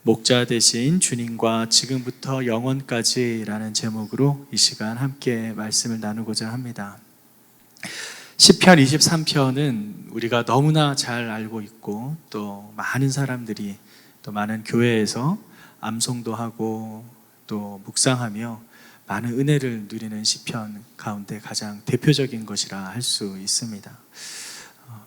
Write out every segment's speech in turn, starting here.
목자 되신 주님과 지금부터 영원까지라는 제목으로 이 시간 함께 말씀을 나누고자 합니다. 시편 23편은 우리가 너무나 잘 알고 있고 또 많은 사람들이 또 많은 교회에서 암송도 하고 또 묵상하며 많은 은혜를 누리는 시편 가운데 가장 대표적인 것이라 할 수 있습니다.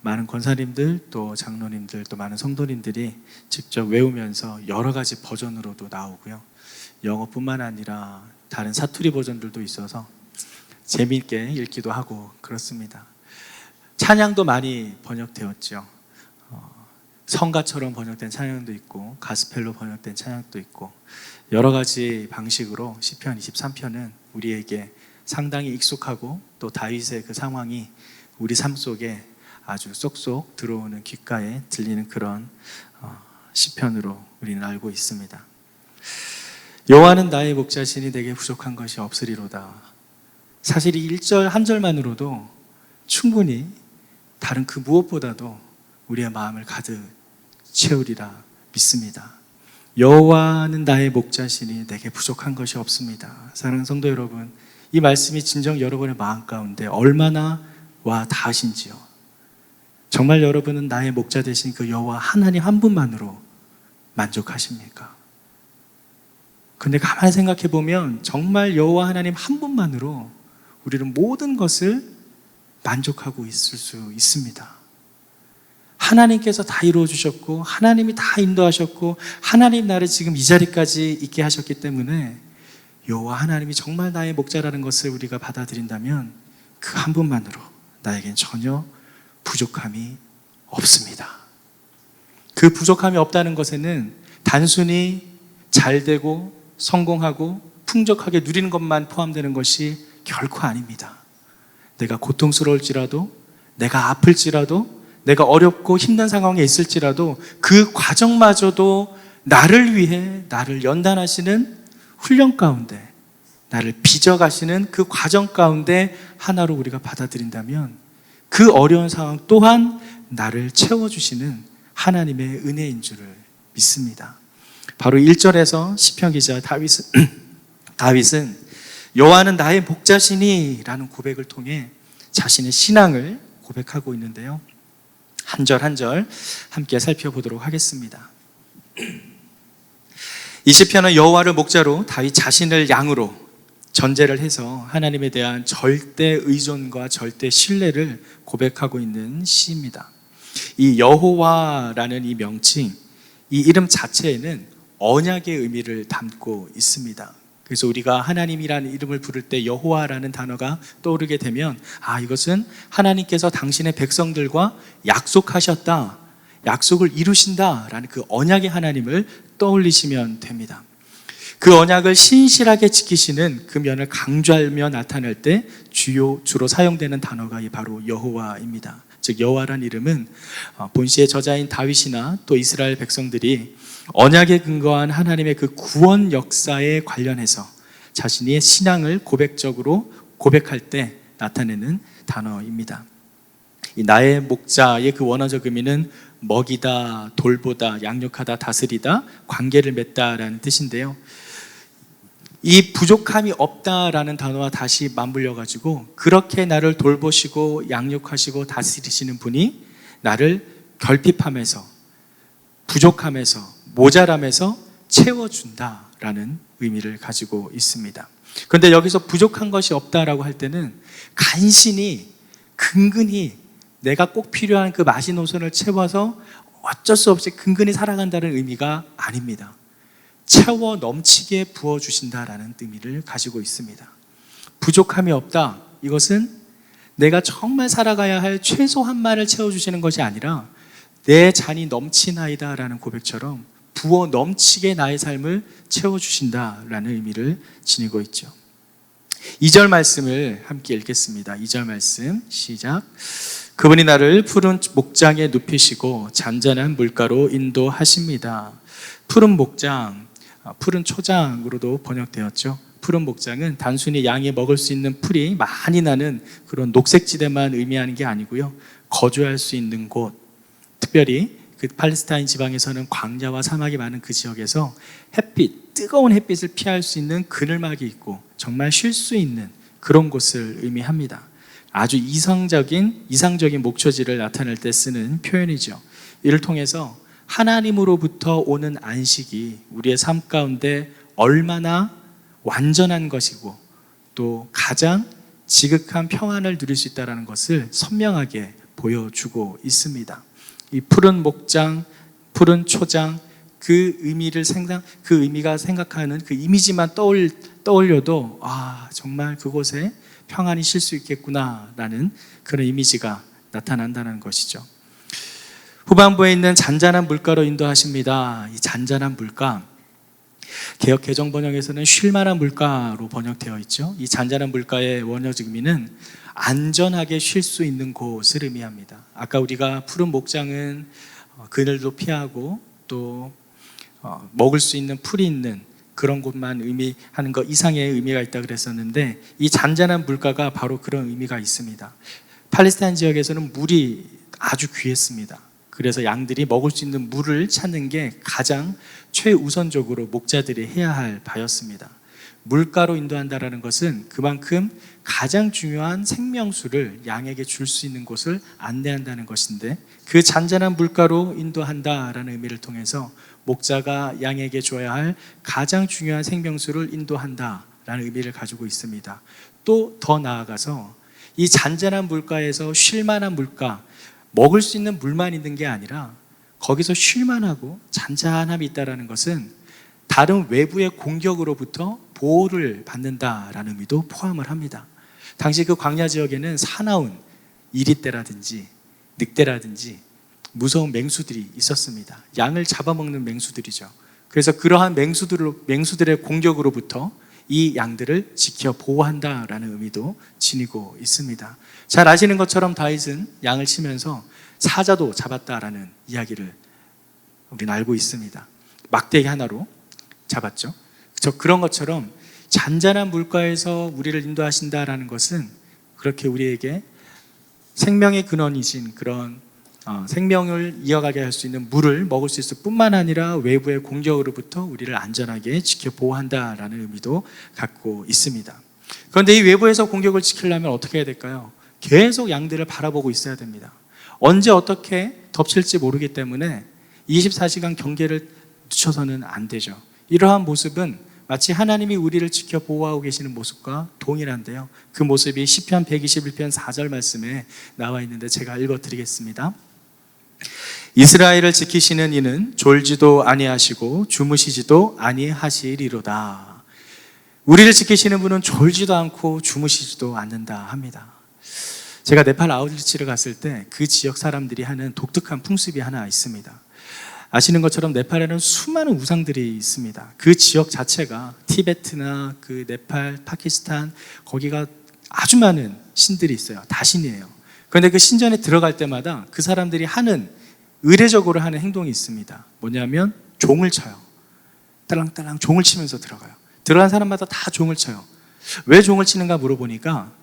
많은 권사님들 또 장로님들 또 많은 성도님들이 직접 외우면서 여러 가지 버전으로도 나오고요, 영어뿐만 아니라 다른 사투리 버전들도 있어서 재미있게 읽기도 하고 그렇습니다. 찬양도 많이 번역되었죠. 성가처럼 번역된 찬양도 있고 가스펠로 번역된 찬양도 있고 여러 가지 방식으로 시편 23편은 우리에게 상당히 익숙하고 또 다윗의 그 상황이 우리 삶 속에 아주 쏙쏙 들어오는 귓가에 들리는 그런 시편으로 우리는 알고 있습니다. 여호와는 나의 목자시니 내게 부족한 것이 없으리로다. 사실 이 1절 한 절만으로도 충분히 다른 그 무엇보다도 우리의 마음을 가득 채우리라 믿습니다. 여호와는 나의 목자시니 내게 부족한 것이 없습니다. 사랑하는 성도 여러분, 이 말씀이 진정 여러분의 마음 가운데 얼마나 와 닿으신지요. 정말 여러분은 나의 목자 되신 그 여호와 하나님 한 분만으로 만족하십니까? 근데 가만히 생각해 보면 정말 여호와 하나님 한 분만으로 우리는 모든 것을 만족하고 있을 수 있습니다. 하나님께서 다 이루어 주셨고 하나님이 다 인도하셨고 하나님 나를 지금 이 자리까지 있게 하셨기 때문에 여호와 하나님이 정말 나의 목자라는 것을 우리가 받아들인다면 그 한 분만으로 나에겐 전혀 부족함이 없습니다. 그 부족함이 없다는 것에는 단순히 잘되고 성공하고 풍족하게 누리는 것만 포함되는 것이 결코 아닙니다. 내가 고통스러울지라도, 내가 아플지라도, 내가 어렵고 힘든 상황에 있을지라도 그 과정마저도 나를 위해 나를 연단하시는 훈련 가운데, 나를 빚어가시는 그 과정 가운데 하나로 우리가 받아들인다면 그 어려운 상황 또한 나를 채워주시는 하나님의 은혜인 줄을 믿습니다. 바로 1절에서 시편 기자 다윗은 여호와는 나의 목자시니 라는 고백을 통해 자신의 신앙을 고백하고 있는데요, 한 절 한 절 함께 살펴보도록 하겠습니다. 이 시편은 여호와를 목자로 다윗 자신을 양으로 전제를 해서 하나님에 대한 절대 의존과 절대 신뢰를 고백하고 있는 시입니다. 이 여호와라는 이 명칭, 이 이름 자체에는 언약의 의미를 담고 있습니다. 그래서 우리가 하나님이라는 이름을 부를 때 여호와라는 단어가 떠오르게 되면 이것은 하나님께서 당신의 백성들과 약속하셨다, 약속을 이루신다라는 그 언약의 하나님을 떠올리시면 됩니다. 그 언약을 신실하게 지키시는 그 면을 강조하며 나타낼 때 주로 사용되는 단어가 바로 여호와입니다. 즉 여호와란 이름은 본시의 저자인 다윗이나 또 이스라엘 백성들이 언약에 근거한 하나님의 그 구원 역사에 관련해서 자신의 신앙을 고백적으로 고백할 때 나타내는 단어입니다. 이 나의 목자의 그 원어적 의미는 먹이다, 돌보다, 양육하다, 다스리다, 관계를 맺다라는 뜻인데요, 이 부족함이 없다라는 단어와 다시 맞물려가지고 그렇게 나를 돌보시고 양육하시고 다스리시는 분이 나를 결핍함에서, 부족함에서, 모자람에서 채워준다라는 의미를 가지고 있습니다. 그런데 여기서 부족한 것이 없다라고 할 때는 간신히 근근히 내가 꼭 필요한 그 마지노선을 채워서 어쩔 수 없이 근근히 살아간다는 의미가 아닙니다. 채워 넘치게 부어주신다라는 의미를 가지고 있습니다. 부족함이 없다, 이것은 내가 정말 살아가야 할 최소한만을 채워주시는 것이 아니라 내 잔이 넘치나이다라는 고백처럼 부어 넘치게 나의 삶을 채워주신다라는 의미를 지니고 있죠. 2절 말씀을 함께 읽겠습니다. 2절 말씀 시작. 그분이 나를 푸른 목장에 눕히시고 잔잔한 물가로 인도하십니다. 푸른 목장, 푸른 초장으로도 번역되었죠. 푸른 목장은 단순히 양이 먹을 수 있는 풀이 많이 나는 그런 녹색지대만 의미하는 게 아니고요, 거주할 수 있는 곳, 특별히 그 팔레스타인 지방에서는 광야와 사막이 많은 그 지역에서 뜨거운 햇빛을 피할 수 있는 그늘막이 있고 정말 쉴 수 있는 그런 곳을 의미합니다. 아주 이상적인 목초지를 나타낼 때 쓰는 표현이죠. 이를 통해서 하나님으로부터 오는 안식이 우리의 삶 가운데 얼마나 완전한 것이고 또 가장 지극한 평안을 누릴 수 있다는 것을 선명하게 보여주고 있습니다. 이 푸른 목장, 푸른 초장, 그 의미가 생각하는 그 이미지만 떠올려도 정말 그곳에 평안이 쉴 수 있겠구나라는 그런 이미지가 나타난다는 것이죠. 후반부에 있는 잔잔한 물가로 인도하십니다. 이 잔잔한 물가, 개역 개정 번역에서는 쉴만한 물가로 번역되어 있죠. 이 잔잔한 물가의 원어적 의미는 안전하게 쉴 수 있는 곳을 의미합니다. 아까 우리가 푸른 목장은 그늘도 피하고 또 먹을 수 있는 풀이 있는 그런 곳만 의미하는 것 이상의 의미가 있다 그랬었는데, 이 잔잔한 물가가 바로 그런 의미가 있습니다. 팔레스타인 지역에서는 물이 아주 귀했습니다. 그래서 양들이 먹을 수 있는 물을 찾는 게 가장 최우선적으로 목자들이 해야 할 바였습니다. 물가로 인도한다라는 것은 그만큼 가장 중요한 생명수를 양에게 줄 수 있는 곳을 안내한다는 것인데, 그 잔잔한 물가로 인도한다라는 의미를 통해서 목자가 양에게 줘야 할 가장 중요한 생명수를 인도한다라는 의미를 가지고 있습니다. 또 더 나아가서 이 잔잔한 물가에서 쉴만한 물가, 먹을 수 있는 물만 있는 게 아니라 거기서 쉴만하고 잔잔함이 있다는 것은 다른 외부의 공격으로부터 보호를 받는다라는 의미도 포함을 합니다. 당시 그 광야 지역에는 사나운 이리떼라든지 늑대라든지 무서운 맹수들이 있었습니다. 양을 잡아먹는 맹수들이죠. 그래서 그러한 맹수들의 공격으로부터 이 양들을 지켜 보호한다라는 의미도 지니고 있습니다. 잘 아시는 것처럼 다윗은 양을 치면서 사자도 잡았다라는 이야기를 우리는 알고 있습니다. 막대기 하나로 잡았죠. 그런 것처럼 잔잔한 물가에서 우리를 인도하신다라는 것은 그렇게 우리에게 생명의 근원이신 그런 생명을 이어가게 할 수 있는 물을 먹을 수 있을 뿐만 아니라 외부의 공격으로부터 우리를 안전하게 지켜 보호한다라는 의미도 갖고 있습니다. 그런데 이 외부에서 공격을 지키려면 어떻게 해야 될까요? 계속 양들을 바라보고 있어야 됩니다. 언제 어떻게 덮칠지 모르기 때문에 24시간 경계를 늦춰서는 안 되죠. 이러한 모습은 마치 하나님이 우리를 지켜 보호하고 계시는 모습과 동일한데요. 그 모습이 시편 121편 4절 말씀에 나와 있는데 제가 읽어드리겠습니다. 이스라엘을 지키시는 이는 졸지도 아니하시고 주무시지도 아니하시리로다. 우리를 지키시는 분은 졸지도 않고 주무시지도 않는다 합니다. 제가 네팔 아웃리치를 갔을 때 그 지역 사람들이 하는 독특한 풍습이 하나 있습니다. 아시는 것처럼 네팔에는 수많은 우상들이 있습니다. 그 지역 자체가 티베트나 그 네팔, 파키스탄 거기가 아주 많은 신들이 있어요. 다신이에요. 그런데 그 신전에 들어갈 때마다 그 사람들이 의례적으로 하는 행동이 있습니다. 뭐냐면 종을 쳐요. 딸랑딸랑 종을 치면서 들어가요. 들어간 사람마다 다 종을 쳐요. 왜 종을 치는가 물어보니까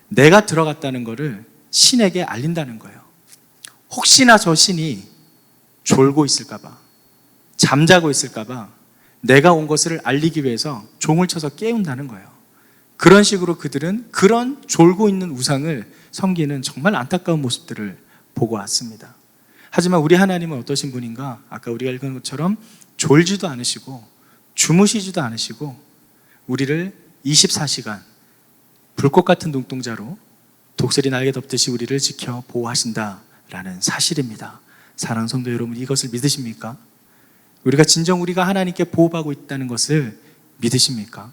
내가 들어갔다는 거를 신에게 알린다는 거예요. 혹시나 저 신이 졸고 있을까봐, 잠자고 있을까봐 내가 온 것을 알리기 위해서 종을 쳐서 깨운다는 거예요. 그런 식으로 그들은 그런 졸고 있는 우상을 섬기는 정말 안타까운 모습들을 보고 왔습니다. 하지만 우리 하나님은 어떠신 분인가? 아까 우리가 읽은 것처럼 졸지도 않으시고 주무시지도 않으시고 우리를 24시간 불꽃 같은 눈동자로 독수리 날개 덮듯이 우리를 지켜 보호하신다라는 사실입니다. 사랑하는 성도 여러분, 이것을 믿으십니까? 우리가 하나님께 보호받고 있다는 것을 믿으십니까?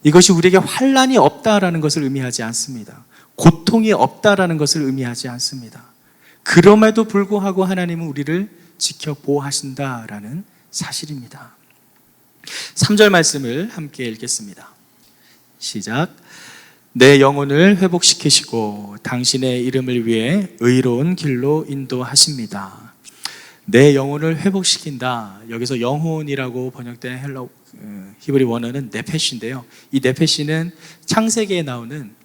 이것이 우리에게 환난이 없다라는 것을 의미하지 않습니다. 고통이 없다라는 것을 의미하지 않습니다. 그럼에도 불구하고 하나님은 우리를 지켜 보호하신다라는 사실입니다. 3절 말씀을 함께 읽겠습니다. 시작. 내 영혼을 회복시키시고 당신의 이름을 위해 의로운 길로 인도하십니다. 내 영혼을 회복시킨다. 여기서 영혼이라고 번역된 히브리 원어는 네페시인데요. 이 네페시는 창세기에 나오는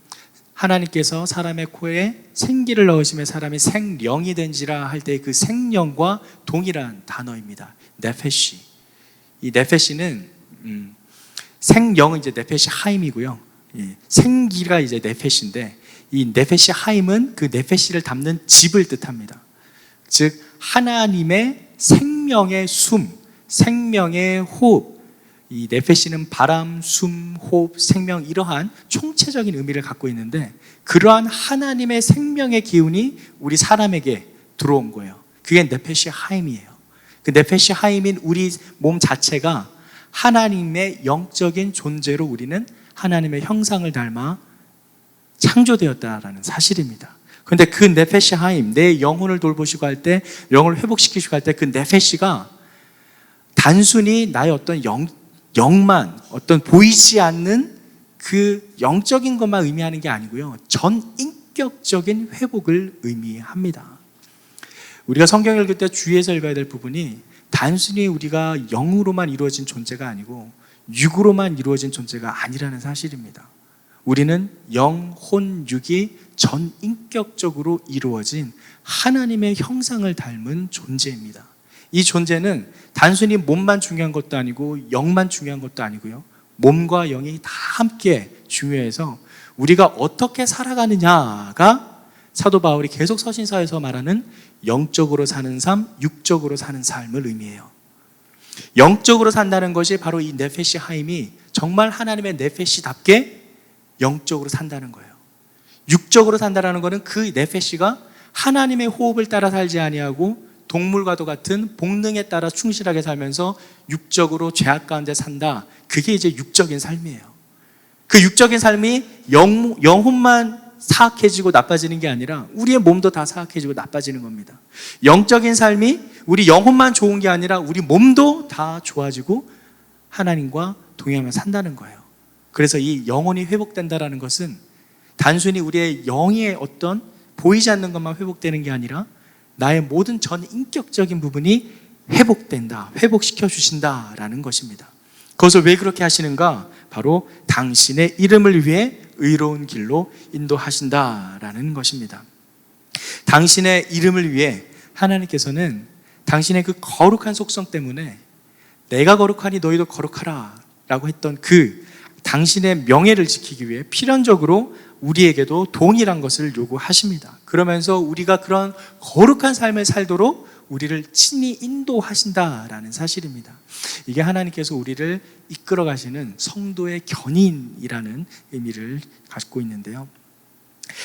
하나님께서 사람의 코에 생기를 넣으시며 사람이 생령이 된지라 할 때 그 생령과 동일한 단어입니다. 네페시. 이 네페시는 생령은 이제 네페시 하임이고요. 생기가 이제 네페시인데 이 네페시 하임은 그 네페시를 담는 집을 뜻합니다. 즉 하나님의 생명의 숨, 생명의 호흡. 이 네페시는 바람, 숨, 호흡, 생명 이러한 총체적인 의미를 갖고 있는데 그러한 하나님의 생명의 기운이 우리 사람에게 들어온 거예요. 그게 네페시 하임이에요. 그 네페시 하임인 우리 몸 자체가 하나님의 영적인 존재로 우리는 하나님의 형상을 닮아 창조되었다라는 사실입니다. 그런데 그 네페시 하임, 내 영혼을 돌보시고 할 때, 영혼을 회복시키시고 할 때 그 네페시가 단순히 나의 어떤 영만, 어떤 보이지 않는 그 영적인 것만 의미하는 게 아니고요. 전 인격적인 회복을 의미합니다. 우리가 성경 읽을 때 주의해서 읽어야 될 부분이 단순히 우리가 영으로만 이루어진 존재가 아니고 육으로만 이루어진 존재가 아니라는 사실입니다. 우리는 영, 혼, 육이 전 인격적으로 이루어진 하나님의 형상을 닮은 존재입니다. 이 존재는 단순히 몸만 중요한 것도 아니고 영만 중요한 것도 아니고요. 몸과 영이 다 함께 중요해서 우리가 어떻게 살아가느냐가 사도 바울이 계속 서신서에서 말하는 영적으로 사는 삶, 육적으로 사는 삶을 의미해요. 영적으로 산다는 것이 바로 이 네페시 하임이 정말 하나님의 네페시답게 영적으로 산다는 거예요. 육적으로 산다는 것은 그 네페시가 하나님의 호흡을 따라 살지 아니하고 동물과도 같은 본능에 따라 충실하게 살면서 육적으로 죄악 가운데 산다. 그게 이제 육적인 삶이에요. 그 육적인 삶이 영혼만 사악해지고 나빠지는 게 아니라 우리의 몸도 다 사악해지고 나빠지는 겁니다. 영적인 삶이 우리 영혼만 좋은 게 아니라 우리 몸도 다 좋아지고 하나님과 동행하며 산다는 거예요. 그래서 이 영혼이 회복된다는 것은 단순히 우리의 영의 어떤 보이지 않는 것만 회복되는 게 아니라 나의 모든 전 인격적인 부분이 회복된다, 회복시켜 주신다라는 것입니다. 그것을 왜 그렇게 하시는가? 바로 당신의 이름을 위해 의로운 길로 인도하신다라는 것입니다. 당신의 이름을 위해 하나님께서는 당신의 그 거룩한 속성 때문에 내가 거룩하니 너희도 거룩하라 라고 했던 그 당신의 명예를 지키기 위해 필연적으로 우리에게도 동일한 것을 요구하십니다. 그러면서 우리가 그런 거룩한 삶을 살도록 우리를 친히 인도하신다라는 사실입니다. 이게 하나님께서 우리를 이끌어 가시는 성도의 견인이라는 의미를 갖고 있는데요.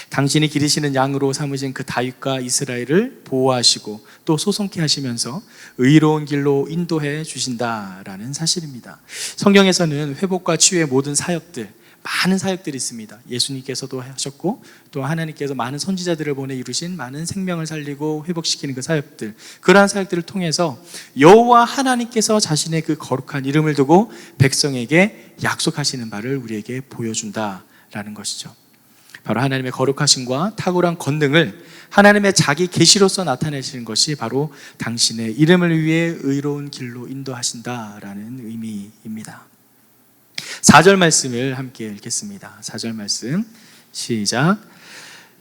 당신이 기르시는 양으로 삼으신 그 다윗과 이스라엘을 보호하시고 또 소송케 하시면서 의로운 길로 인도해 주신다라는 사실입니다. 성경에서는 회복과 치유의 모든 사역들, 많은 사역들이 있습니다. 예수님께서도 하셨고 또 하나님께서 많은 선지자들을 보내 이루신 많은 생명을 살리고 회복시키는 그 사역들, 그러한 사역들을 통해서 여호와 하나님께서 자신의 그 거룩한 이름을 두고 백성에게 약속하시는 바를 우리에게 보여준다라는 것이죠. 바로 하나님의 거룩하심과 탁월한 권능을 하나님의 자기 계시로서 나타내시는 것이 바로 당신의 이름을 위해 의로운 길로 인도하신다라는 의미입니다. 4절 말씀을 함께 읽겠습니다. 4절 말씀 시작.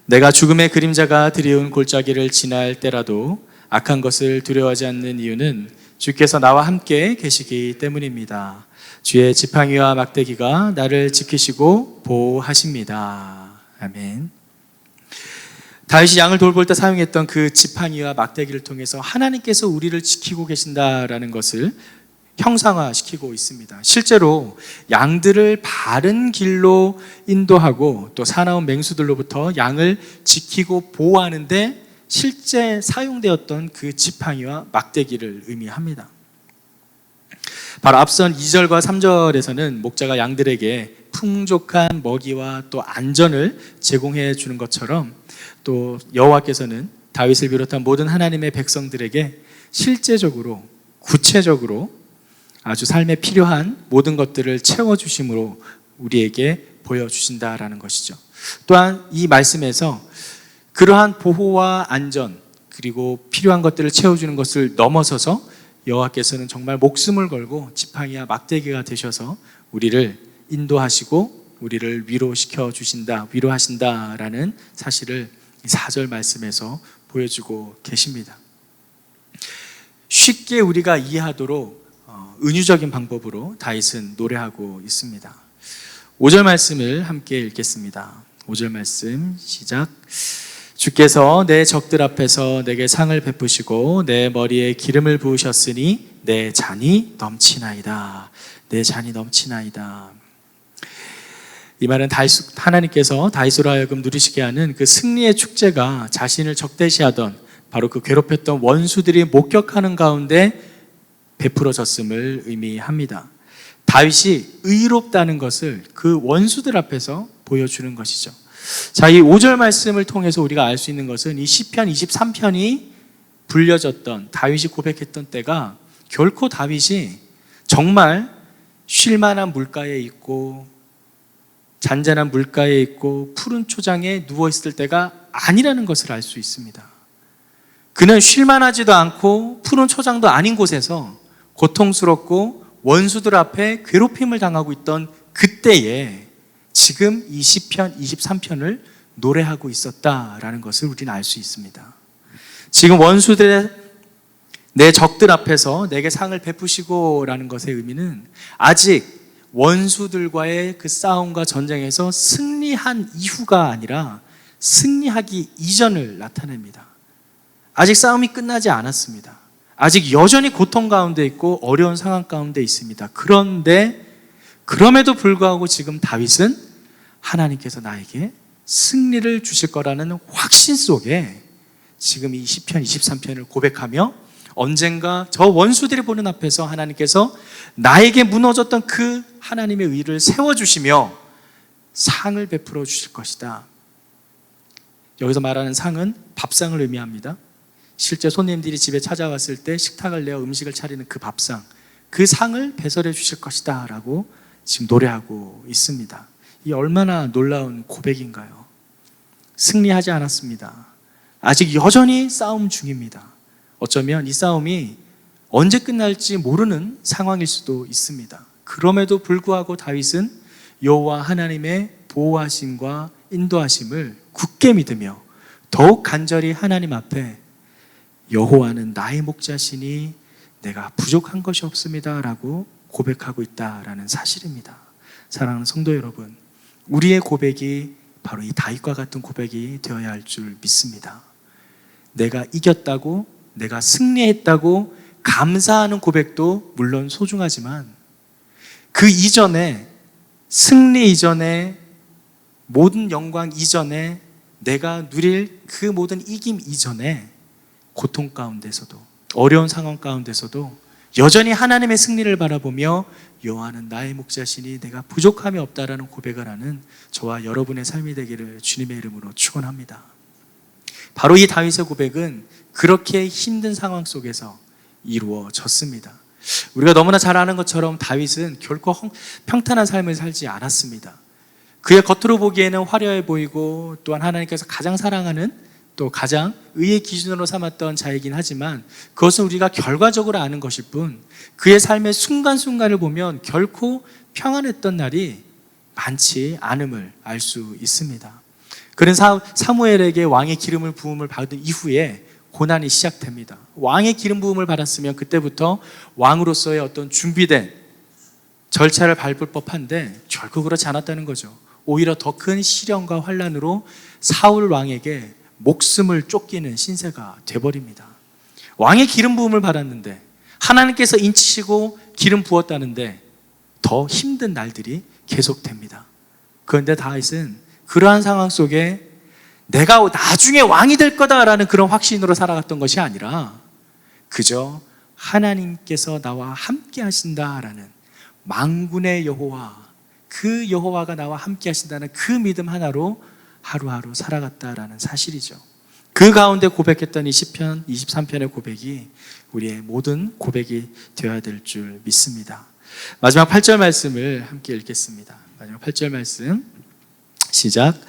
내가 죽음의 그림자가 드리운 골짜기를 지날 때라도 악한 것을 두려워하지 않는 이유는 주께서 나와 함께 계시기 때문입니다. 주의 지팡이와 막대기가 나를 지키시고 보호하십니다. 아멘. 다윗이 양을 돌볼 때 사용했던 그 지팡이와 막대기를 통해서 하나님께서 우리를 지키고 계신다라는 것을 형상화시키고 있습니다. 실제로 양들을 바른 길로 인도하고 또 사나운 맹수들로부터 양을 지키고 보호하는데 실제 사용되었던 그 지팡이와 막대기를 의미합니다. 바로 앞선 2절과 3절에서는 목자가 양들에게 풍족한 먹이와 또 안전을 제공해 주는 것처럼 또 여호와께서는 다윗을 비롯한 모든 하나님의 백성들에게 실제적으로 구체적으로 아주 삶에 필요한 모든 것들을 채워주심으로 우리에게 보여주신다라는 것이죠. 또한 이 말씀에서 그러한 보호와 안전 그리고 필요한 것들을 채워주는 것을 넘어서서 여호와께서는 정말 목숨을 걸고 지팡이와 막대기가 되셔서 우리를 인도하시고 우리를 위로시켜 주신다, 위로하신다라는 사실을 이 4절 말씀에서 보여주고 계십니다. 쉽게 우리가 이해하도록 은유적인 방법으로 다윗은 노래하고 있습니다. 5절 말씀을 함께 읽겠습니다. 5절 말씀 시작. 주께서 내 적들 앞에서 내게 상을 베푸시고 내 머리에 기름을 부으셨으니 내 잔이 넘치나이다. 내 잔이 넘치나이다. 이 말은 하나님께서 다윗으로 하여금 누리시게 하는 그 승리의 축제가 자신을 적대시하던 바로 그 괴롭혔던 원수들이 목격하는 가운데 베풀어졌음을 의미합니다. 다윗이 의롭다는 것을 그 원수들 앞에서 보여주는 것이죠. 자, 이 5절 말씀을 통해서 우리가 알 수 있는 것은 이 시편 23편이 불려졌던, 다윗이 고백했던 때가 결코 다윗이 정말 쉴만한 물가에 있고 잔잔한 물가에 있고 푸른 초장에 누워있을 때가 아니라는 것을 알 수 있습니다. 그는 쉴만하지도 않고 푸른 초장도 아닌 곳에서 고통스럽고 원수들 앞에 괴롭힘을 당하고 있던 그때에 지금 이 시편 23편을 노래하고 있었다라는 것을 우리는 알 수 있습니다. 지금 원수들의 내 적들 앞에서 내게 상을 베푸시고 라는 것의 의미는 아직 원수들과의 그 싸움과 전쟁에서 승리한 이후가 아니라 승리하기 이전을 나타냅니다. 아직 싸움이 끝나지 않았습니다. 아직 여전히 고통 가운데 있고 어려운 상황 가운데 있습니다. 그런데 그럼에도 불구하고 지금 다윗은 하나님께서 나에게 승리를 주실 거라는 확신 속에 지금 이 시편 23편을 고백하며 언젠가 저 원수들이 보는 앞에서 하나님께서 나에게 무너졌던 그 하나님의 의를 세워주시며 상을 베풀어 주실 것이다. 여기서 말하는 상은 밥상을 의미합니다. 실제 손님들이 집에 찾아왔을 때 식탁을 내어 음식을 차리는 그 밥상, 그 상을 배설해 주실 것이다 라고 지금 노래하고 있습니다. 이 얼마나 놀라운 고백인가요? 승리하지 않았습니다. 아직 여전히 싸움 중입니다. 어쩌면 이 싸움이 언제 끝날지 모르는 상황일 수도 있습니다. 그럼에도 불구하고 다윗은 여호와 하나님의 보호하심과 인도하심을 굳게 믿으며 더욱 간절히 하나님 앞에 여호와는 나의 목자시니 내가 부족한 것이 없습니다 라고 고백하고 있다라는 사실입니다. 사랑하는 성도 여러분, 우리의 고백이 바로 이 다윗과 같은 고백이 되어야 할 줄 믿습니다. 내가 이겼다고, 내가 승리했다고 감사하는 고백도 물론 소중하지만 그 이전에, 승리 이전에, 모든 영광 이전에, 내가 누릴 그 모든 이김 이전에 고통 가운데서도, 어려운 상황 가운데서도 여전히 하나님의 승리를 바라보며 여호와는 나의 목자시니 내가 부족함이 없다라는 고백을 하는 저와 여러분의 삶이 되기를 주님의 이름으로 축원합니다. 바로 이 다윗의 고백은 그렇게 힘든 상황 속에서 이루어졌습니다. 우리가 너무나 잘 아는 것처럼 다윗은 결코 평탄한 삶을 살지 않았습니다. 그의 겉으로 보기에는 화려해 보이고 또한 하나님께서 가장 사랑하는 또 가장 의의 기준으로 삼았던 자이긴 하지만 그것은 우리가 결과적으로 아는 것일 뿐 그의 삶의 순간순간을 보면 결코 평안했던 날이 많지 않음을 알 수 있습니다. 그런 사무엘에게 왕의 기름을 부음을 받은 이후에 고난이 시작됩니다. 왕의 기름 부음을 받았으면 그때부터 왕으로서의 어떤 준비된 절차를 밟을 법한데 결코 그렇지 않았다는 거죠. 오히려 더 큰 시련과 환난으로 사울 왕에게 목숨을 쫓기는 신세가 돼버립니다. 왕의 기름 부음을 받았는데 하나님께서 인치시고 기름 부었다는데 더 힘든 날들이 계속됩니다. 그런데 다윗은 그러한 상황 속에 내가 나중에 왕이 될 거다라는 그런 확신으로 살아갔던 것이 아니라 그저 하나님께서 나와 함께 하신다라는 만군의 여호와, 그 여호와가 나와 함께 하신다는 그 믿음 하나로 하루하루 살아갔다라는 사실이죠. 그 가운데 고백했던 이 시편 23편의 고백이 우리의 모든 고백이 되어야 될 줄 믿습니다. 마지막 8절 말씀을 함께 읽겠습니다. 마지막 8절 말씀 시작.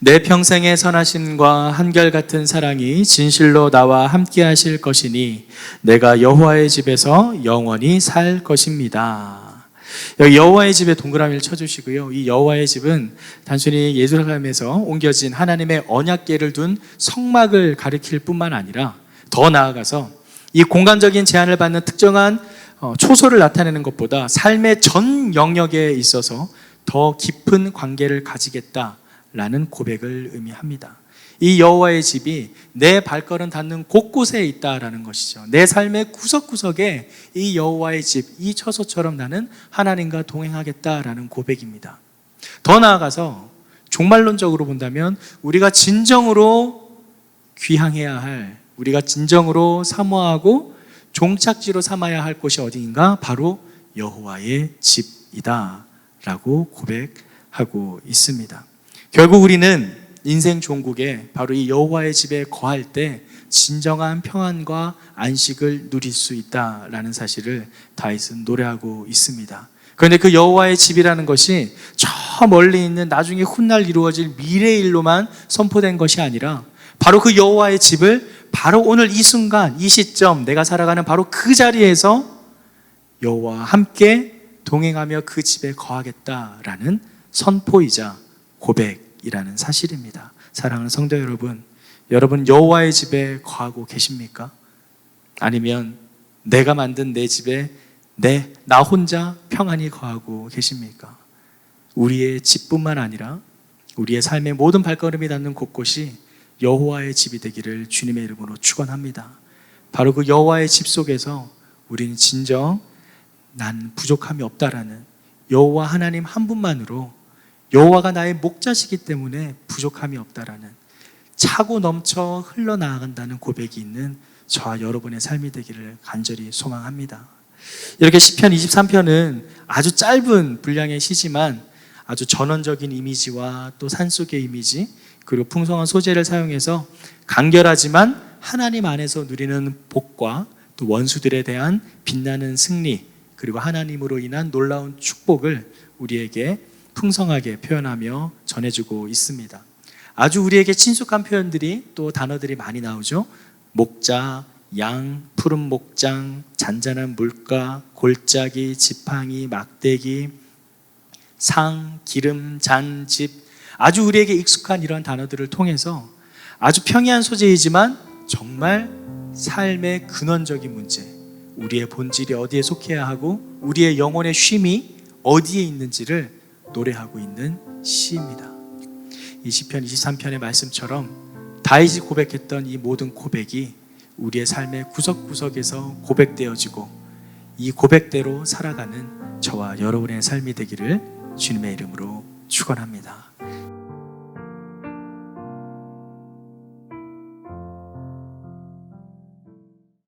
내 평생의 선하심과 한결같은 사랑이 진실로 나와 함께 하실 것이니 내가 여호와의 집에서 영원히 살 것입니다. 여기 여호와의 집에 동그라미를 쳐주시고요. 이 여호와의 집은 단순히 예루살렘에서 옮겨진 하나님의 언약궤를 둔 성막을 가리킬 뿐만 아니라 더 나아가서 이 공간적인 제한을 받는 특정한 초소를 나타내는 것보다 삶의 전 영역에 있어서 더 깊은 관계를 가지겠다라는 고백을 의미합니다. 이 여호와의 집이 내 발걸음 닿는 곳곳에 있다라는 것이죠. 내 삶의 구석구석에 이 여호와의 집, 이 처소처럼 나는 하나님과 동행하겠다라는 고백입니다. 더 나아가서 종말론적으로 본다면 우리가 진정으로 귀향해야 할, 우리가 진정으로 사모하고 종착지로 삼아야 할 곳이 어디인가? 바로 여호와의 집이다 라고 고백하고 있습니다. 결국 우리는 인생 종국에 바로 이 여호와의 집에 거할 때 진정한 평안과 안식을 누릴 수 있다라는 사실을 다윗은 노래하고 있습니다. 그런데 그 여호와의 집이라는 것이 저 멀리 있는 나중에 훗날 이루어질 미래의 일로만 선포된 것이 아니라 바로 그 여호와의 집을 바로 오늘 이 순간, 이 시점, 내가 살아가는 바로 그 자리에서 여호와와 함께 동행하며 그 집에 거하겠다라는 선포이자 고백이라는 사실입니다. 사랑하는 성도 여러분, 여러분 여호와의 집에 거하고 계십니까? 아니면 내가 만든 내 집에 나 혼자 평안히 거하고 계십니까? 우리의 집뿐만 아니라 우리의 삶의 모든 발걸음이 닿는 곳곳이 여호와의 집이 되기를 주님의 이름으로 축원합니다. 바로 그 여호와의 집 속에서 우리는 진정 난 부족함이 없다라는 여호와 하나님 한 분만으로 여호와가 나의 목자시기 때문에 부족함이 없다라는 차고 넘쳐 흘러나간다는 고백이 있는 저와 여러분의 삶이 되기를 간절히 소망합니다. 이렇게 시편 23편은 아주 짧은 분량의 시지만 아주 전원적인 이미지와 또 산속의 이미지 그리고 풍성한 소재를 사용해서 간결하지만 하나님 안에서 누리는 복과 또 원수들에 대한 빛나는 승리 그리고 하나님으로 인한 놀라운 축복을 우리에게 풍성하게 표현하며 전해주고 있습니다. 아주 우리에게 친숙한 표현들이 또 단어들이 많이 나오죠. 목자, 양, 푸른 목장, 잔잔한 물가, 골짜기, 지팡이, 막대기, 상, 기름, 잔, 집 아주 우리에게 익숙한 이런 단어들을 통해서 아주 평이한 소재이지만 정말 삶의 근원적인 문제 우리의 본질이 어디에 속해야 하고 우리의 영혼의 쉼이 어디에 있는지를 노래하고 있는 시입니다. 이 시편 23편의 말씀처럼 다윗이 고백했던 이 모든 고백이 우리의 삶의 구석구석에서 고백되어지고 이 고백대로 살아가는 저와 여러분의 삶이 되기를 주님의 이름으로 축원합니다.